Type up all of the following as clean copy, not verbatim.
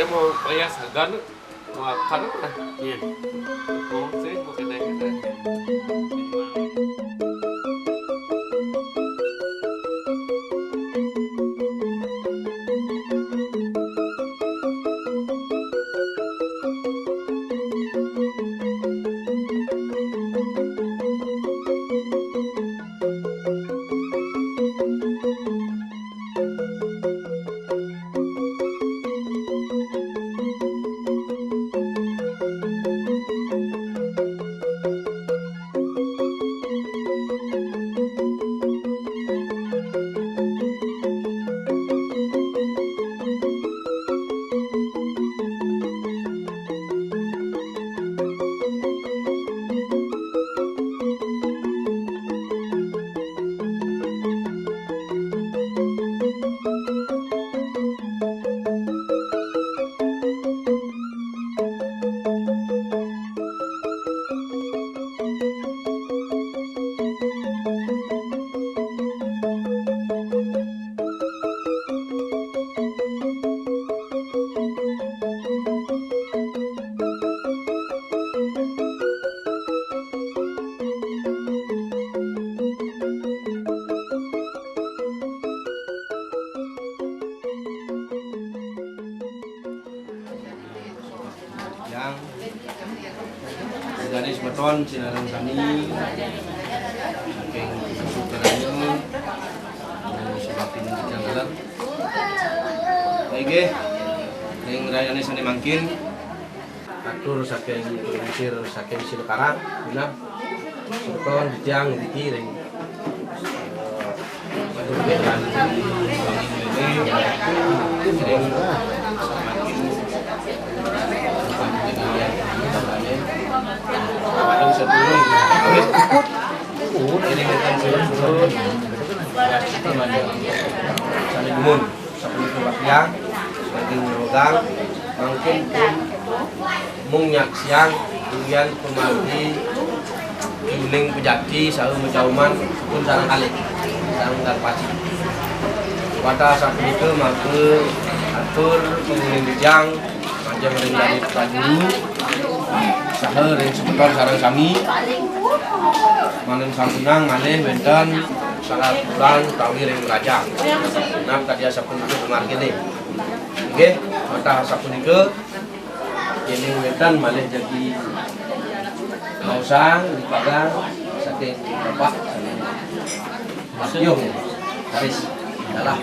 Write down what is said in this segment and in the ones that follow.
Saya mau bayar segan, mau apa nah? Iya. Mau saya mau kena kita. Yang dari sebeton silakan kami saking sukaranya sebabin kejanggalan baik yang rayane sani mangkin atur saking mesir saking silakarang guna sebeton dijang diki ring atur betan ini ring Padang sebelum ini kan sebelum saling gumun sebelum kebakian lagi merogang mungkin pun munyak siang kemudian pemanti kuning pejati selalu Mejauman pun sarang kali sarang darpaci pada saat itu maka atur penguning dijang majang dari baju sahur yang sebetul sarang kami malam sampunang malih benten saat bulan tawi yang raja nah tadi asapun itu kemar gini oke mata asapun itu ini benten malih jadi kausang di pagar saking bapak yuk haris adalah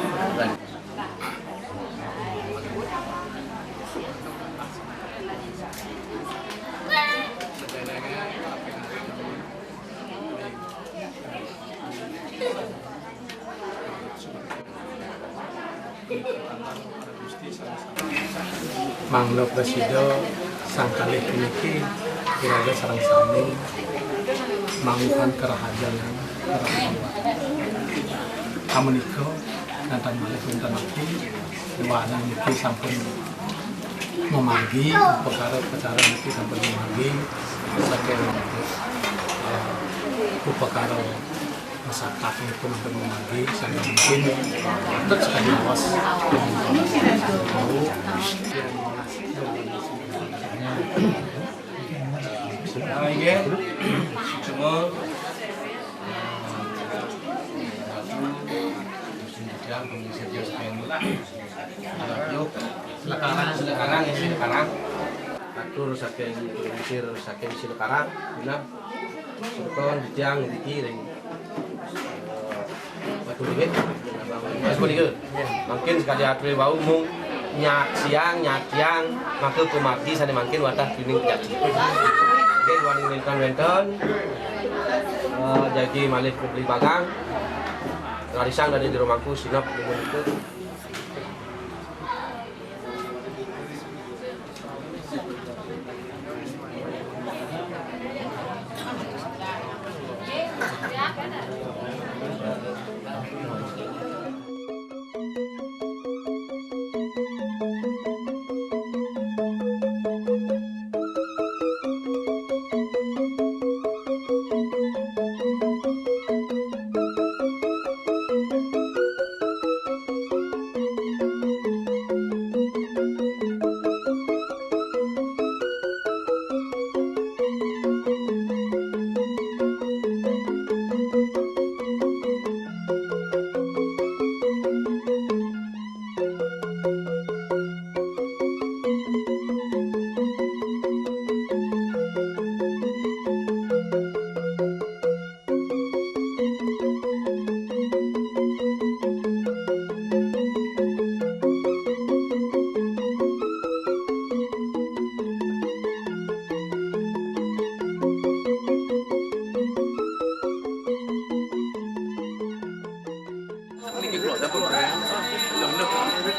Manglo Presido sang kalih puniki kiraga sareng sami mangkan kerahajanan kamunika nantan malih wonten aku dewanan niki sampun memagi perkara niki sampun memagi saking upakara masyarakat ini pun untuk memagi sampai mungkin untuk sekali awas again semua sekarang ya sekarang atur saking mesir saking sekarang guna sebeton dijang dikiring batu dikit mungkin sekali atur bau mung nyak siang maka kumati sana mungkin wadah kuning jadi oke warning wenten jadi malih beli bagang ngarisang dari di rumahku sinap ikut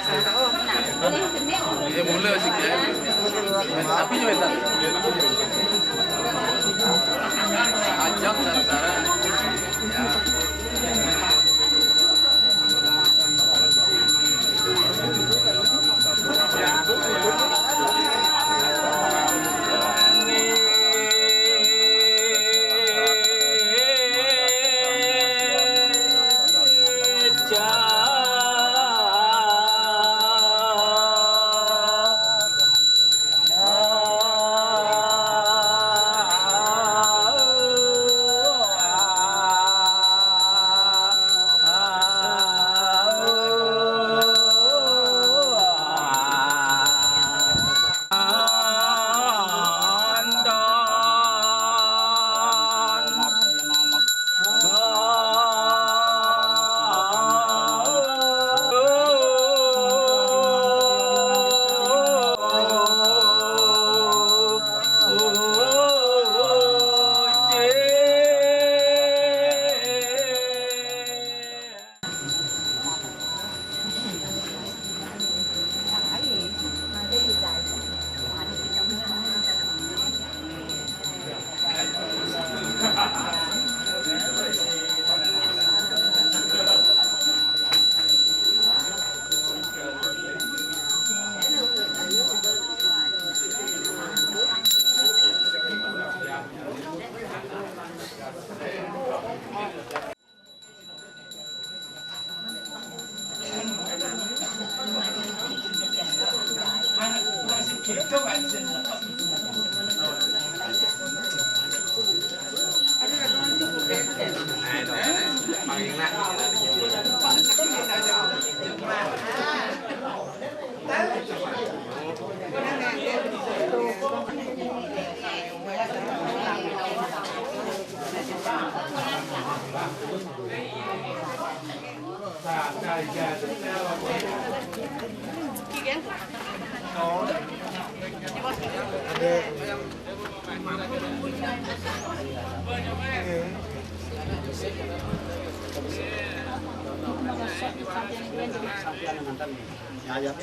Dia mula sih dia. Tapi juga tak. Ajak cara-cara. Ya. Ya, ya.